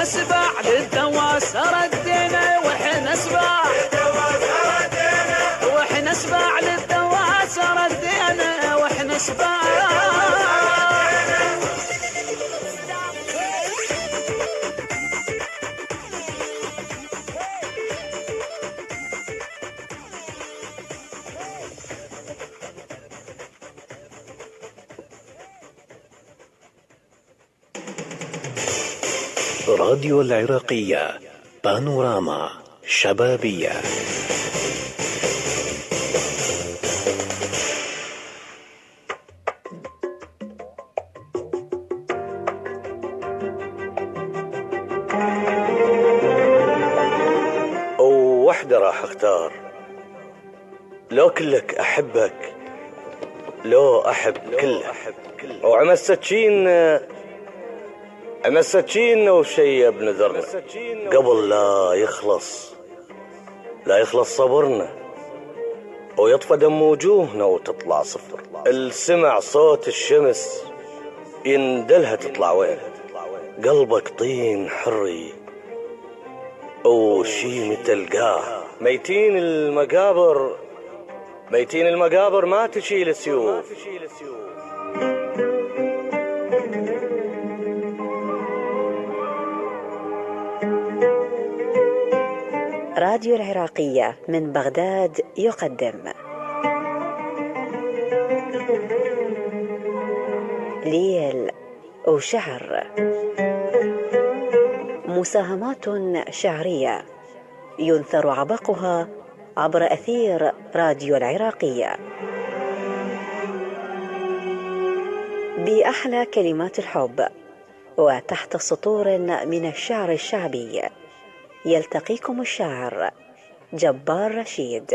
نسبع للدواس ردينا واحنا نسبع واحنا نسبع للدواس ردينا واحنا نسبع. راديو العراقية، بانوراما شبابية. وحدة راح اختار، لو كلك احبك لو احب كلك. وعمى السكين عمى السكين وشيب نذرنا قبل لا يخلص صبرنا ويطفى دم وجوهنا وتطلع صفر. السمع صوت الشمس يندلها تطلع وين؟ قلبك طين حري وشي متلقاه. ميتين المقابر ما تشيل السيوف. راديو العراقية من بغداد يقدم ليل وشعر، مساهمات شعرية ينثر عبقها عبر أثير راديو العراقية بأحلى كلمات الحب وتحت سطور من الشعر الشعبي. يلتقيكم الشاعر جبار رشيد.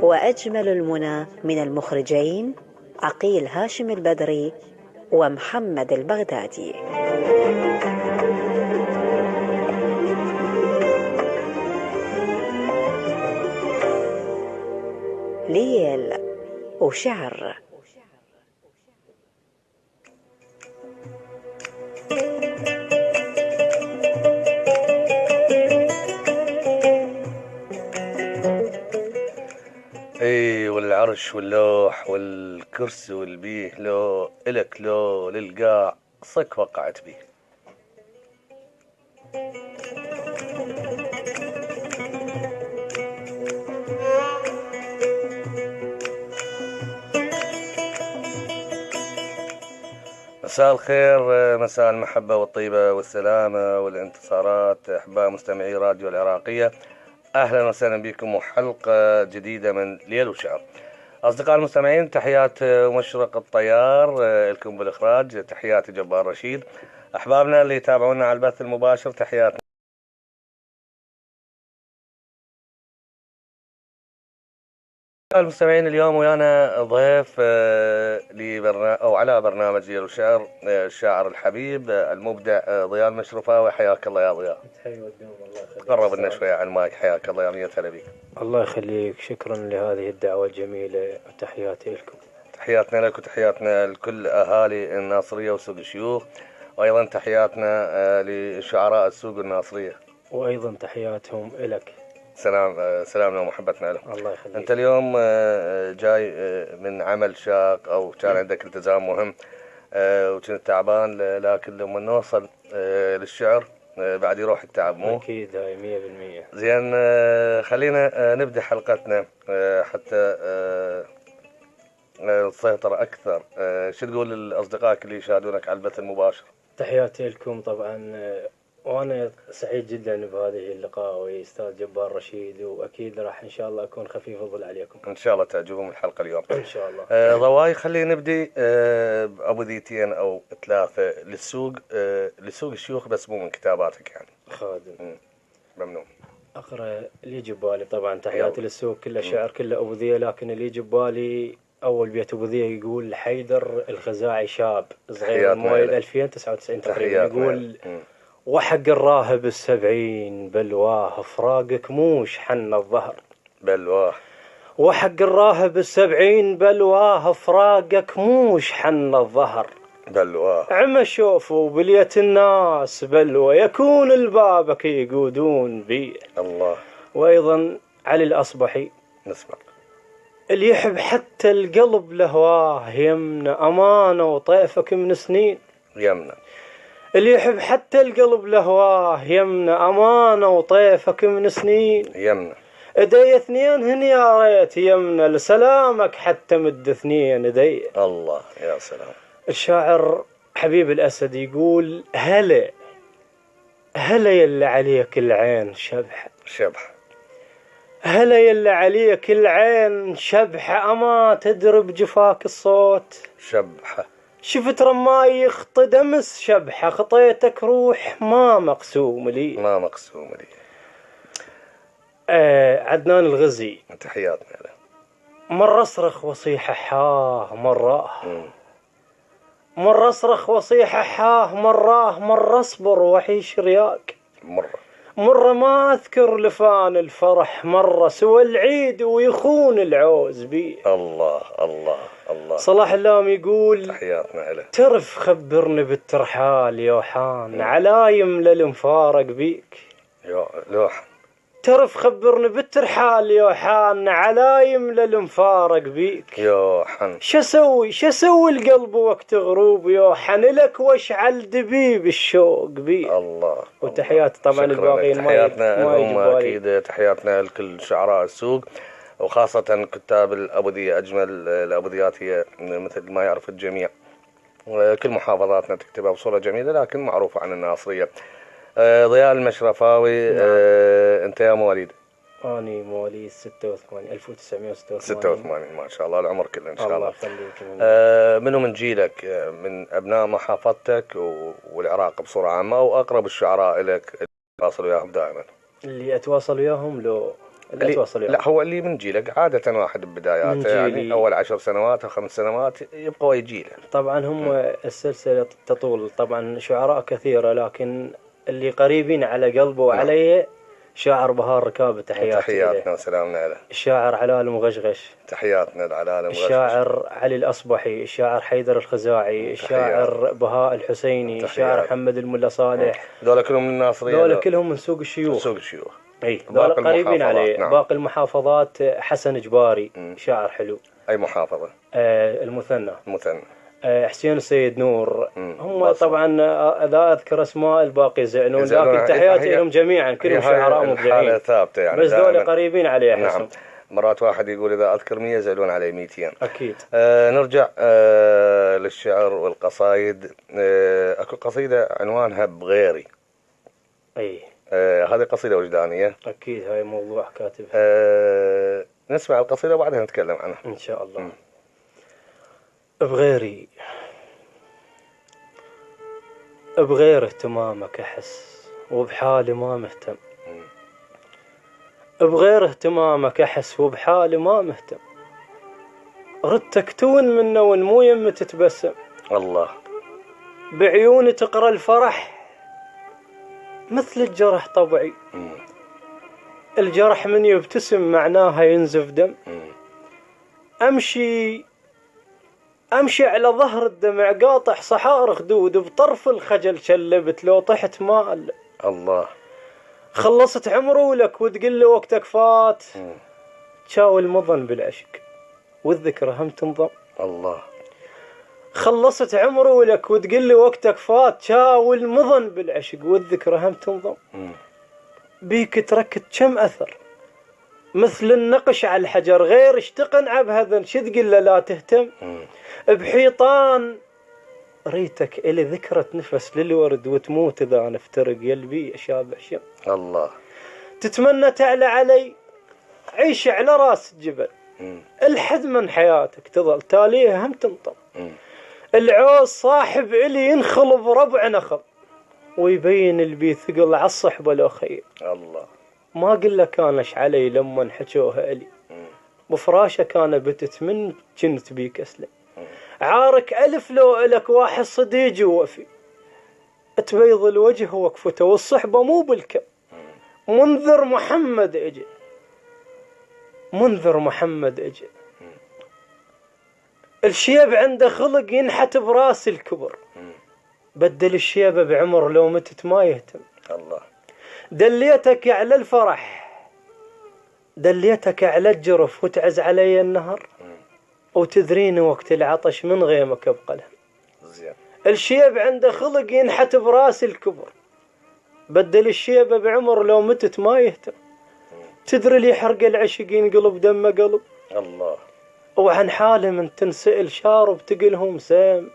وأجمل المنى من المخرجين عقيل هاشم البدري ومحمد البغدادي. ليل وشعر. اي والعرش واللوح والكرسي والبيه لو إلك لو للقاع صك وقعت بيه. مساء الخير، مساء المحبة والطيبة والسلامة والانتصارات أحباء مستمعي راديو العراقية. أهلا وسهلا بكم وحلقة جديدة من ليل وشعر. أصدقاء المستمعين، تحيات مشرق الطيار لكم بالإخراج، تحياتي جبار رشيد. أحبابنا اللي يتابعونا على البث المباشر، تحياتنا. المستمعين، اليوم ويانا ضيف على برنامج ليل وشعر الشاعر الحبيب المبدع ضياء المشرفاوي. حياك الله يا ضياء. تحية والدوم. الله يخليك. قرب لنا شوية على المايك. حياك الله يا مية هلا بك. الله يخليك، شكرا لهذه الدعوة الجميلة وتحياتي لكم. تحياتنا لك وتحياتنا لكل أهالي الناصرية وسوق الشيوخ، وأيضا تحياتنا لشعراء السوق الناصرية، وأيضا تحياتهم لك. سلامنا ومحبتنا لهم. الله يخليك. أنت اليوم جاي من عمل شاق أو كان عندك التزام مهم وكنت تعبان، لكن لما نوصل للشعر بعد يروح التعب، مو؟ أكيد، هاي 100%. زين، خلينا نبدأ حلقتنا حتى نسيطر أكثر. شو تقول لأصدقائك اللي يشاهدونك على البث المباشر؟ تحياتي لكم طبعا، وأنا سعيد جدا بهذه اللقاء ويا أستاذ جبار رشيد، وأكيد راح إن شاء الله أكون خفيف الظل عليكم. إن شاء الله تعجبهم الحلقة اليوم إن شاء الله. ضواي، خلينا نبدي بأبو ذيتين أو ثلاثة للسوق الشيوخ، بس مو من كتاباتك يعني. خادم. ممنون. أقرأ اللي يجي ببالي. طبعا تحياتي للسوق كله شعر كله أبو ذيه، لكن اللي يجي ببالي أول بيت أبو ذيه يقول حيدر الخزاعي شاب صغير، مواليد 2099 تقريبا. يقول وحق الراهب 70 بلواه فراقك موش حن الظهر. بلواه. وحق الراهب 70 بلواه فراقك موش حن الظهر. بلواه. عم شوفوا بلية الناس بلوى يكون البابك يقودون بيه. الله. وأيضا علي الأصبحي نسمع. اللي يحب حتى القلب لهواه يمنى أمانة وطيفك من سنين. يمنى. اللي يحب حتى القلب لهواه يمنى أمانة وطيفك من سنين. يمنى. إدي 2 هن يا ريت يمنى لسلامك حتى مد 2 إدي. الله يا سلام. الشاعر حبيب الأسد يقول هلا هلا يلي عليك العين شبح. شبح. هلا يلي عليك العين شبح أما تدرب جفاك الصوت. شبحة. شفت رماي يخط دمس شبحة خطيتك روح ما مقسوم لي. ما مقسوم لي. عدنان الغزي تحياتنا له. مرة اصرخ وصيحة حاه مرة اصرخ وصيحة حاه مرة اصبر وحيش رياك. مرة ما أذكر لفان الفرح مرة سوى العيد ويخون العوز بيه. الله الله الله. صلاح اللام يقول تحياتنا له. تعرف خبرني بالترحال يوحان علايم للمفارق بيك. لوحن. تعرف خبرني بالترحال يوحان علايم للمفارق بيك. يوحن. شسوي القلب وقت غروب يوحن لك واشعل دبيب الشوق بيه. الله. وتحيات طبعا الباقيين. تحياتنا لهم أكيد. تحياتنا لكل شعراء السوق وخاصة كتاب الأبدية. أجمل الأبديات هي مثل ما يعرف الجميع. كل محافظاتنا تكتبها بصورة جميلة لكن معروفة عن الناصرية. ضياء المشرفاوي. أنت يا مواليد؟ أنا مواليد 86 1986. 86 ما شاء الله العمر كله إن شاء الله. الله يخليك. منو من جيلك من أبناء محافظتك والعراق بصورة عامة وأقرب الشعراء إليك اللي تواصل وياهم دائما؟ اللي أتواصل وياهم اللي أتواصل وياهم. لا هو اللي من جيلك عادة واحد ببداياته يعني أول 10 سنوات أو 5 سنوات يبقى يجيله. طبعا هم السلسلة تطول طبعا شعراء كثيرة لكن اللي قريبين على قلبه وعليه شاعر بهار ركابة. تحياتنا وسلامنا له. الشاعر علاء المغشغش. تحياتنا لعلاء المغشغش. الشاعر علي الأصبحي. الشاعر حيدر الخزاعي. الشاعر بهاء الحسيني. الشاعر محمد الملا صالح. ذولا كلهم من الناصرية. ذولا كلهم من سوق الشيوخ. سوق الشيوخ. اي ذولا قريبين عليه. نعم. باقي المحافظات حسن جباري شاعر حلو. أي محافظة؟ المثنى. حسين السيد نور. هم طبعا اذا اذكر اسماء الباقي يزعلون لكن تحياتي لهم جميعا كلهم شعراء مبدعين ثابته يعني بس ذول قريبين عليه. نعم. مرات واحد يقول اذا اذكر 100 يزعلون علي 200 اكيد. نرجع للشعر والقصايد. اكو قصيده عنوانها بغيري. اي هذه قصيده وجدانيه اكيد. هاي موضوع كاتبها. نسمع القصيده وبعدها نتكلم عنها ان شاء الله. بغير اهتمامك أحس وبحالي ما مهتم. بغير اهتمامك أحس وبحالي ما مهتم. ردتك تون منه ونمو يم تتبسم. الله. بعيوني تقرأ الفرح مثل الجرح طبعي. الجرح من يبتسم معناها ينزف دم. أمشي على ظهر الدمع قاطع صحار خدود بطرف الخجل شلبت لو طحت مال. الله. خلصت عمره لك وتقل لي وقتك فات. تشاوي المضن بالعشق والذكرى هم تنضم. الله. خلصت عمره لك وتقل لي وقتك فات. تشاوي المضن بالعشق والذكرى هم تنضم. بيك تركت كم أثر مثل النقش على الحجر غير اشتقن عبهذا شتقل لا تهتم. بحيطان ريتك إلي ذكرة نفس للورد وتموت إذا نفترق يلبي أشابع شم. الله. تتمنى تعلى علي عيش على راس الجبل. الحد من حياتك تظل تاليه هم تنطم. العوز صاحب إلي ينخل بربع نخل ويبين البي ثقل عالصحبة لو خير. الله. ما قل لك كانش علي لما حجوها إلي بفراشة كان بتت من كنت بيك أسلم. عارك ألف لو إلك واحد صديق وفي تبيض الوجه وقفته، والصحبة مو بالكم. منذر محمد اجى، منذر محمد اجى. الشيب عنده خلق ينحت براس الكبر، بدل الشيبة بعمر لو متت ما يهتم. الله. دليتك على الفرح، دليتك على الجرف، وتعز علي النهر، وتذريني وقت العطش من غيمك ابقى. زين. الشيب عنده خلق ينحت براس الكبر، بدل الشيبة بعمر لو متت ما يهتم. تدري اللي يحرق العشقين قلب دمه قلب. الله. وعن حالي من تنسأل شارب تقلهم سام.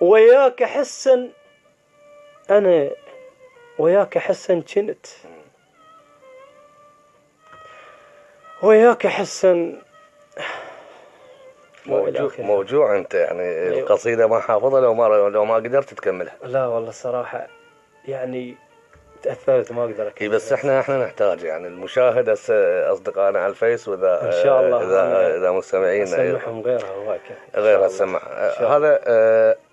وياك حسن أنا، وياك حسن كنت، وياك حسن موجوع انت يعني. القصيدة ما حافظها لو ما قدرت تكملها. لا والله صراحة يعني تأثرت ما أقدر أكمل. بس احنا نحتاج يعني المشاهدة أصدقائنا على الفيس، وإذا إن شاء الله إذا مستمعين أسمعهم غيرها هواك غير السمع. هذا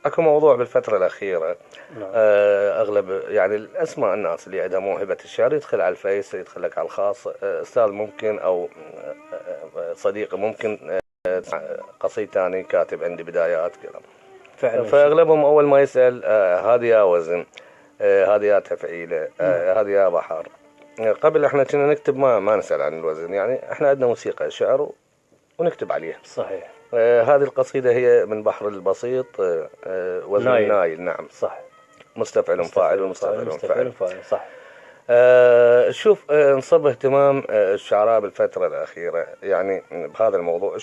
أكو موضوع بالفترة الأخيرة. نعم. أغلب يعني الأسماء الناس اللي عندها موهبة الشعر يدخل على الفيس، يدخل لك على الخاص، أستاذ ممكن أو صديق ممكن قصيد ثاني كاتب عندي بدايات كذا. فأغلبهم أول ما يسأل هذه يا وزن، هذه يا تفعيلة، هذه يا بحر. قبل احنا كنا نكتب ما نسأل عن الوزن، يعني احنا عندنا موسيقى شعر ونكتب عليها. صحيح. هذه القصيدة هي من بحر البسيط، وزن نايل. نعم صح. مستفعل فاعل ومستفعل فاعل. صح. شوف، انصب اهتمام الشعراء بالفترة الأخيرة يعني بهذا الموضوع.